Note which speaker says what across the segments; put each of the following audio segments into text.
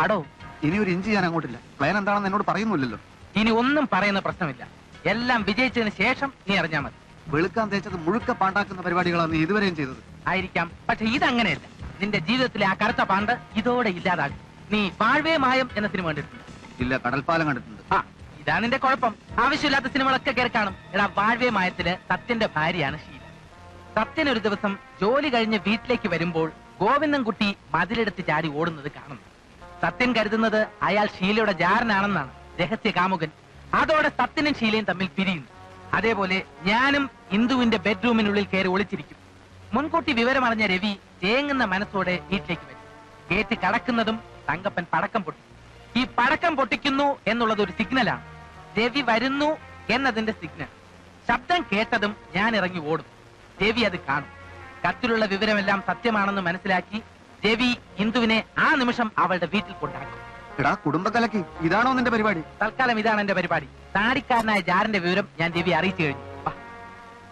Speaker 1: വാടോ.
Speaker 2: ഇനി ഒരു ഇഞ്ച് ഞാൻ അങ്ങോട്ടില്ല. പ്ലാൻ എന്താണെന്ന് എന്നോട് പറയുന്നില്ലല്ലോ.
Speaker 1: ഇനി ഒന്നും പറയുന്ന പ്രശ്നമില്ല. എല്ലാം വിജയിച്ചതിന് ശേഷം നീ അറിഞ്ഞാ മതി.
Speaker 2: വെളുക്കാൻ തേച്ചത് മുഴുക്ക പാണ്ടാക്കുന്ന പരിപാടികളാണ് നീ ഇതുവരെയും ചെയ്തത്.
Speaker 1: ആയിരിക്കാം, പക്ഷെ ഇതങ്ങനെയല്ല. നിന്റെ ജീവിതത്തിലെ ആ കറുത്ത പാണ്ട് ഇതോടെ ഇല്ലാതാകും. നീ വാഴ്വേ മായം എന്ന സിനിമ കണ്ടിട്ടുണ്ട്?
Speaker 2: ഇല്ല, കടൽപ്പാലം കണ്ടിട്ടുണ്ട്.
Speaker 1: ആ, ഇതാ നിന്റെ കുഴപ്പം. ആവശ്യമില്ലാത്ത സിനിമകളൊക്കെ കേറി കാണും. എടാ, വാഴ്വേ മായത്തില് സത്യന്റെ ഭാര്യയാണ് ഷീല. സത്യൻ ഒരു ദിവസം ജോലി കഴിഞ്ഞ് വീട്ടിലേക്ക് വരുമ്പോൾ ഗോവിന്ദൻകുട്ടി മതിലെടുത്ത് ചാടി ഓടുന്നത് കാണുന്നു. സത്യൻ കരുതുന്നത് അയാൾ ഷീലയുടെ ജാരനാണെന്നാണ്, രഹസ്യ കാമുകൻ. അതോടെ സത്യനും ഷീലയും തമ്മിൽ പിരിയുന്നു. അതേപോലെ ഞാനും ഇന്ദുവിന്റെ ബെഡ്റൂമിനുള്ളിൽ കയറി ഒളിച്ചിരിക്കും. മുൻകൂട്ടി വിവരമറിഞ്ഞ രവി തേങ്ങുന്ന മനസ്സോടെ വീട്ടിലേക്ക് വരും. ഗേറ്റ് കടക്കുന്നതും തങ്കപ്പൻ പടക്കം പൊട്ടിക്കും. ഈ പടക്കം പൊട്ടിക്കുന്നു എന്നുള്ളത് ഒരു സിഗ്നലാണ്. രവി വരുന്നു എന്നതിന്റെ സിഗ്നൽ. ശബ്ദം കേട്ടതും ഞാൻ ഇറങ്ങി ഓടും. രവി അത് കാണും. കത്തിലുള്ള വിവരമെല്ലാം സത്യമാണെന്ന് മനസ്സിലാക്കി രവി ഇന്ദുവിനെ ആ നിമിഷം അവളുടെ വീട്ടിൽ കൊണ്ടാക്കും.
Speaker 2: എടാ കുടുംബക്കലക്ക് ഇതാണോ നിന്റെ പരിപാടി?
Speaker 1: തൽക്കാലം ഇതാണ് എന്റെ പരിപാടി. താടിക്കാരനായ ജാരന്റെ വിവരം ഞാൻ രവി അറിയിച്ചു കഴിഞ്ഞു.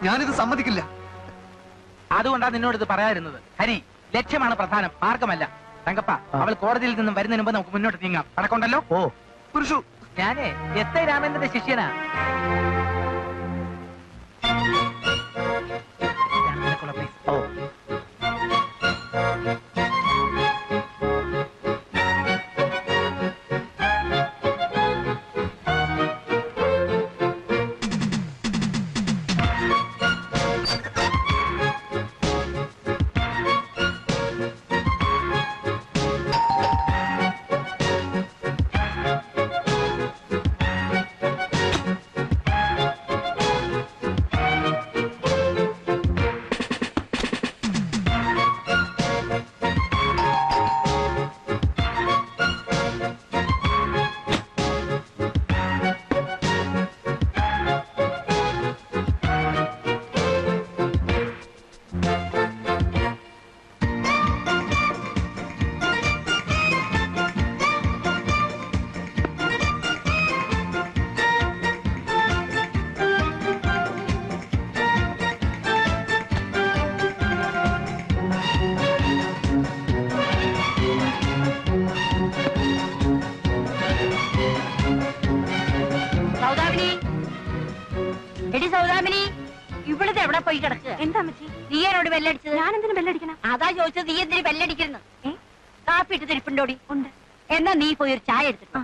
Speaker 2: ഞാനിത് സമ്മതിക്കില്ല.
Speaker 1: അതുകൊണ്ടാണ് നിന്നോട് ഇത് പറയാതിരുന്നത്. ഹരി, ലക്ഷ്യമാണ് പ്രധാനം, മാർഗമല്ല. തങ്കപ്പ, അവൾ കോടതിയിൽ നിന്നും വരുന്നതിന് മുമ്പ് നമുക്ക് മുന്നോട്ട് നീങ്ങാം. പടക്കമുണ്ടല്ലോ?
Speaker 2: ഓ പുരുഷു,
Speaker 1: ഞാനേ എസ് ഐ രാമേന്ദ്രന്റെ ശിഷ്യനാ.
Speaker 3: അതാ ചോദിച്ചത്, നീ എന്തിനു ബെല്ലടിക്കുന്നു? കാപ്പി ഇട്ട് തിരിപ്പുണ്ടോടി? ഉണ്ട്. എന്നാ നീ പോയി ഒരു ചായ എടുത്തിട്ടോ.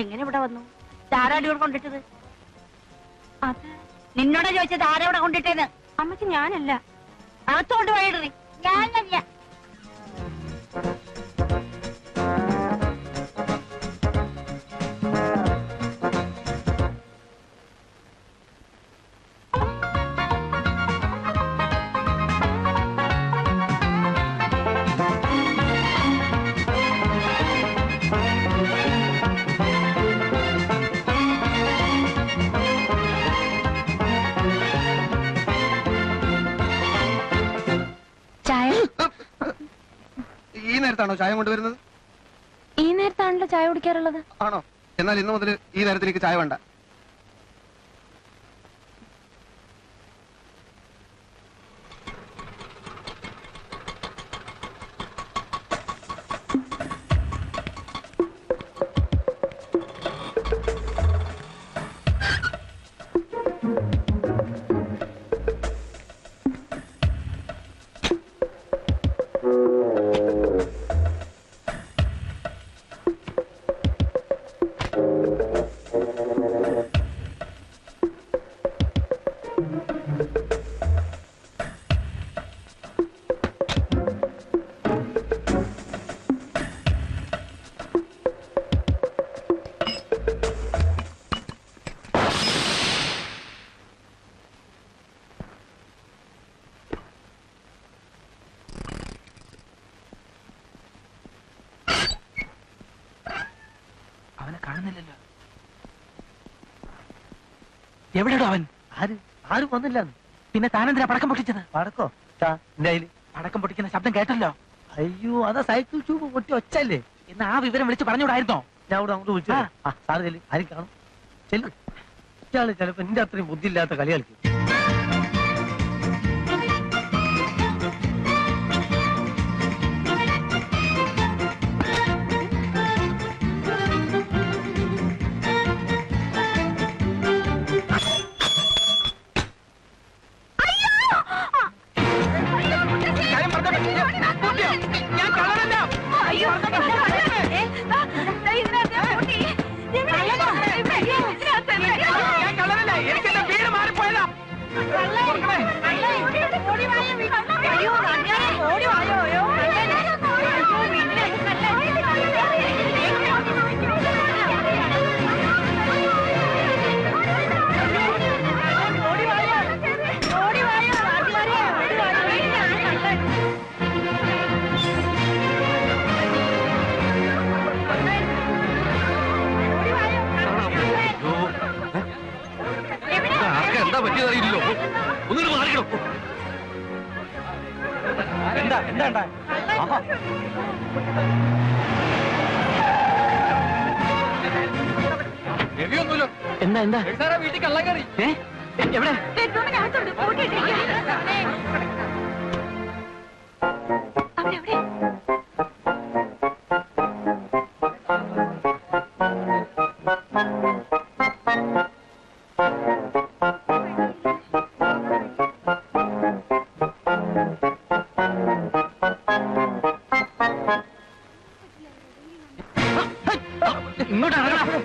Speaker 3: എങ്ങനെ ഇവിടെ വന്നു? ആരാടിയോട് കൊണ്ടിട്ടത്? അത് നിന്നോടാ ചോദിച്ചത്, ആരവിടെ കൊണ്ടിട്ടേന്ന്? അമ്മക്ക് ഞാനല്ല. അകത്തോണ്ട് പോയിടറി. ഞാനല്ല.
Speaker 2: ഈ നേരത്താണോ ചായ കൊണ്ടുവരുന്നത്?
Speaker 4: ഈ നേരത്താണല്ലോ ചായ കുടിക്കാറുള്ളത്.
Speaker 2: ആണോ? എന്നാൽ ഇന്നു മുതൽ ഈ നേരത്തിലേക്ക് ചായ വേണ്ട.
Speaker 1: കാണുന്നില്ലല്ലോ. എവിടെയോ അവൻ?
Speaker 5: ആരും വന്നില്ല.
Speaker 1: പിന്നെ താനെന്തിനാ പടക്കം പൊട്ടിച്ചത്?
Speaker 5: പടക്കോ?
Speaker 1: പടക്കം പൊട്ടിക്കുന്ന ശബ്ദം കേട്ടല്ലോ.
Speaker 5: അയ്യോ അതാ സൈക്കിൾ ട്യൂബ് പൊട്ടി ഒച്ചല്ലേ?
Speaker 1: എന്ന് ആ വിവരം വിളിച്ച് പറഞ്ഞുകൂടായിരുന്നോ?
Speaker 5: ഞാൻ അവിടെ അങ്ങോട്ട് വിളിച്ചു. സാറ് ചെല്ലു, ആരും കാണും. ചെല്ലു. ഇയാള് ചിലപ്പോ എന്റെ അത്രയും ബുദ്ധിയില്ലാത്ത കളി കളിക്കും.
Speaker 6: എന്താ പറ്റിയതറിയില്ലോ, ഒന്നിട്ട് മാറിക്കണോ?
Speaker 5: എന്താ എന്താ എന്താ എന്താ എന്താ
Speaker 6: വീട്ടിൽ കള്ളം കയറി.
Speaker 5: എവിടെ?
Speaker 1: ഇങ്ങോട്ട് ഇറങ്ങണം.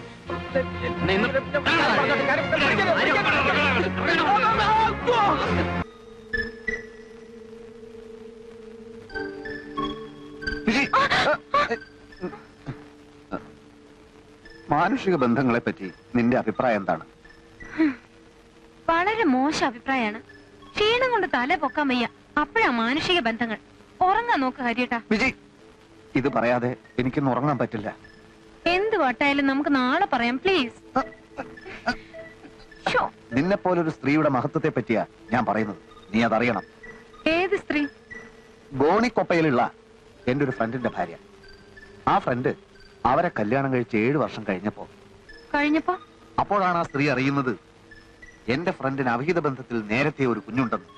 Speaker 2: മാനുഷിക ബന്ധങ്ങളെ പറ്റി നിന്റെ അഭിപ്രായം എന്താണ്?
Speaker 4: വളരെ മോശം അഭിപ്രായമാണ്. ക്ഷീണം കൊണ്ട് തല പൊക്കാൻ വയ്യ, അപ്പോഴാ മാനുഷിക ബന്ധങ്ങൾ. ഉറങ്ങാൻ നോക്ക് ഹരിയേട്ടാ.
Speaker 2: വിജി, ഇത് പറയാതെ എനിക്കൊന്നും ഉറങ്ങാൻ പറ്റില്ല.
Speaker 4: എന്ത് വട്ടായാലും നമുക്ക് നാളെ പറയാം പ്ലീസ്.
Speaker 2: നിന്നെ പോലൊരു സ്ത്രീയുടെ മഹത്വത്തെ പറ്റിയാ ഞാൻ പറയുന്നത്. നീ അതറിയണം.
Speaker 4: ഏത് സ്ത്രീ?
Speaker 2: ഗോണിക്കൊപ്പയിലുള്ള എന്റെ ഒരു ഫ്രണ്ടിന്റെ ഭാര്യ. ആ ഫ്രണ്ട് അവരെ കല്യാണം കഴിച്ച് 7 വർഷം കഴിഞ്ഞപ്പോ അപ്പോഴാണ് ആ സ്ത്രീ അറിയുന്നത് എന്റെ ഫ്രണ്ടിന് അവിഹിത ബന്ധത്തിൽ നേരത്തെ ഒരു കുഞ്ഞുണ്ടെന്ന്.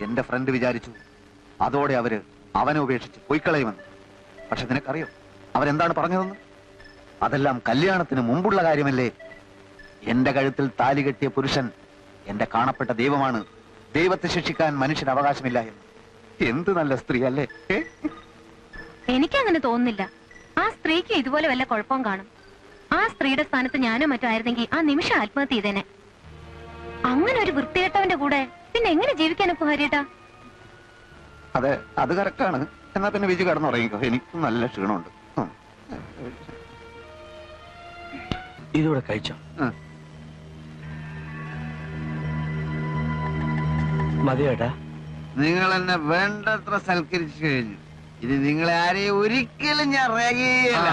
Speaker 2: എന്റെ ഫ്രണ്ട് വിചാരിച്ചു അതോടെ അവനെ ഉപേക്ഷിച്ച് പോയിക്കളയുമെന്ന്. പക്ഷെ നിനക്കറിയോ അവരെന്താണ് പറഞ്ഞതെന്ന്? അതെല്ലാം കല്യാണത്തിന് മുമ്പുള്ള കാര്യമല്ലേ. എന്റെ കഴുത്തിൽ താലി കെട്ടിയ പുരുഷൻ എന്റെ കാണപ്പെട്ട ദൈവമാണ്, ദൈവത്തെ ശിക്ഷിക്കാൻ മനുഷ്യന് അവകാശമില്ല എന്ന്. എന്ത് നല്ല സ്ത്രീ അല്ലേ?
Speaker 4: എനിക്കങ്ങനെ തോന്നുന്നില്ല. ആ സ്ത്രീക്ക് ഇതുപോലെ വല്ല കുഴപ്പവും കാണും. ആ സ്ത്രീയുടെ സ്ഥാനത്ത് ഞാനോ മറ്റോ ആയിരുന്നെങ്കിൽ ആ നിമിഷം ആത്മഹത്യ ചെയ്തേനെ. അങ്ങനെ ഒരു വൃത്തികെട്ടവന്റെ കൂടെ പിന്നെ എങ്ങനെ ജീവിക്കാനൊക്കെ ഹരിയേട്ടാ?
Speaker 2: അതെ, അത് കറക്റ്റാണ്. എന്നാ പിന്നെ വിജു കിടന്നുറങ്ങിക്കോ, എനിക്ക് നല്ല ക്ഷീണമുണ്ട്.
Speaker 5: ഇതൂടെ കഴിച്ചോ? മതി ചേട്ടാ.
Speaker 7: നിങ്ങൾ എന്നെ വേണ്ടത്ര സൽക്കരിച്ചു കഴിഞ്ഞു. ഇത് നിങ്ങളെ ആരെയും ഒരിക്കലും ഞാൻ റേഗില്ല.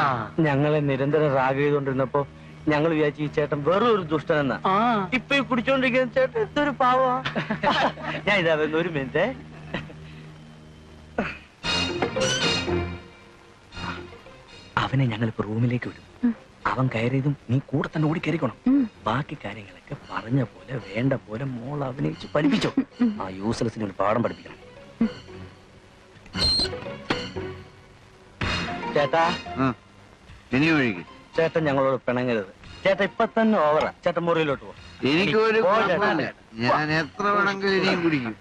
Speaker 5: ഞങ്ങളെ നിരന്തരം റാഗ് ചെയ്തോണ്ടിരുന്നപ്പോ ഞങ്ങൾ വിചാരിച്ചു ഈ ചേട്ടൻ വെറും ഒരു ദുഷ്ടനെന്നാ. ഇപ്പൊ ഈ കുടിച്ചോണ്ടിരിക്കുന്ന ചേട്ടൻ എന്തൊരു പാവാ. ഞാൻ ഇതാ വരുന്ന, ഒരു മിനിറ്റ്. അവനെ ഞങ്ങളിപ്പോ റൂമിലേക്ക് വിടും. അവൻ കയറിയതും നീ കൂടെ തന്നെ ഓടി കയറിക്കണം. ബാക്കി കാര്യങ്ങളൊക്കെ പറഞ്ഞ പോലെ വേണ്ട പോലെ മോൾ അഭിനയിച്ച് പഠിപ്പിച്ചോ. ആ യൂസ്ലെസ്സിന് ഒരു പാഠം പഠിപ്പിക്കണം. ചേട്ടാ,
Speaker 7: ഇനി ഒഴുകി
Speaker 5: ചേട്ടൻ ഞങ്ങളോട് പിണങ്ങരുത്. ചേട്ടാ ഇപ്പൊ തന്നെ ഓവറാ. ചേട്ടൻ മുറിയിലോട്ട് പോ.
Speaker 7: എനിക്കൊരു കുഴപ്പമില്ല. ഞാൻ എത്ര വേണമെങ്കിലും ഇനിയും കുടിക്കും.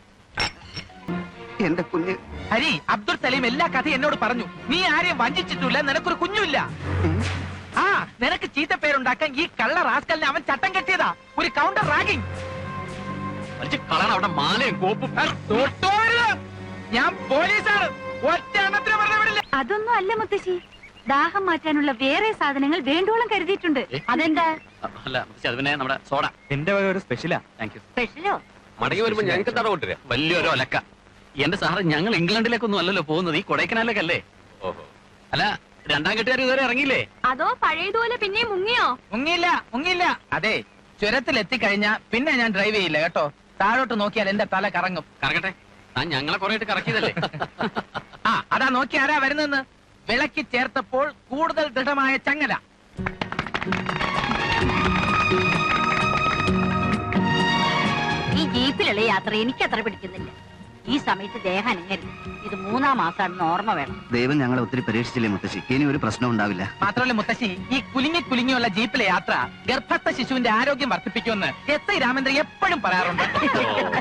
Speaker 2: എന്റെ കുഞ്ഞ്
Speaker 1: ഹരി, അബ്ദുൾ സലീം എല്ലാ കഥയും എന്നോട് പറഞ്ഞു. നീ ആരെയും വഞ്ചിച്ചിട്ടില്ല, നിനക്കൊരു കുഞ്ഞുമില്ല. ആ, നിനക്ക് ചീത്ത പേരുണ്ടാക്കാൻ ഈ കള്ള റാസ്കലിനെ അവൻ ചട്ടം കെട്ടിയതാ. ഒരു കൗണ്ടർ റാഗിങ്.
Speaker 6: അവിടെ മാലയും കോപ്പും.
Speaker 1: ഞാൻ പോലീസാണ്. ഒറ്റ എണ്ണത്തിന് വെറുതെ വിടില്ല.
Speaker 3: അതൊന്നും അല്ല മുത്തശ്ശി, ദാഹം മാറ്റാനുള്ള വേറെ സാധനങ്ങൾ വേണ്ടോളം കരുതിയിട്ടുണ്ട്. അതെന്താ?
Speaker 6: അല്ല അത് പിന്നെ നമ്മുടെ സോഡ.
Speaker 5: എന്റെ വക ഒരു സ്പെഷ്യലാ.
Speaker 6: Thank you.
Speaker 3: സ്പെഷ്യലോ?
Speaker 6: മടങ്ങി വരുമ്പോ ഞങ്ങൾക്ക് തട കൊണ്ടുവരാം. വലിയൊരു ഒലക്ക. എന്റെ സാറ് ഞങ്ങൾ ഇംഗ്ലണ്ടിലേക്കൊന്നും അല്ലല്ലോ പോകുന്നത്, ഈ കൊടൈക്കനാലിലേക്കല്ലേ. ഓഹോ. അല്ല, രണ്ടാം കെട്ടുകാർ ഇതുവരെ ഇറങ്ങിയില്ലേ?
Speaker 3: അതോ പഴയതുപോലെ പിന്നെ മുങ്ങിയോ?
Speaker 1: മുങ്ങിയില്ല. അതെ, ചുരത്തിൽ എത്തിക്കഴിഞ്ഞാ പിന്നെ ഞാൻ ഡ്രൈവ് ചെയ്യില്ല കേട്ടോ. താഴോട്ട് നോക്കിയാൽ എന്റെ തല കറങ്ങും.
Speaker 6: കറങ്ങട്ടെ, താൻ ഞങ്ങളെ കുറെ കറക്കിയതല്ലേ.
Speaker 1: ആ, അതാ നോക്കി ആരാ വരുന്നെന്ന്. വിളക്കി ചേർത്തപ്പോൾ കൂടുതൽ ദൃഢമായ ചങ്ങല.
Speaker 3: ഈ ജീപ്പിലുള്ള യാത്ര എനിക്ക് അത്ര പിടിക്കുന്നില്ല. ഈ സമയത്ത് ദേഹം അനങ്ങരുത്. ഇത് 3-ാം മാസമാണെന്ന് ഓർമ്മ വേണം.
Speaker 7: ദൈവം ഞങ്ങളെ ഒത്തിരി പരീക്ഷിച്ചില്ലേ മുത്തശ്ശി, ഇനി ഒരു പ്രശ്നം ഉണ്ടാവില്ല.
Speaker 1: മാത്രമല്ല മുത്തശ്ശി, ഈ കുലുങ്ങിയുള്ള ജീപ്പിലെ യാത്ര ഗർഭസ്ഥ ശിശുവിന്റെ ആരോഗ്യം വർദ്ധിപ്പിക്കുമെന്ന് SI രാമേന്ദ്രൻ എപ്പോഴും പറയാറുണ്ട്.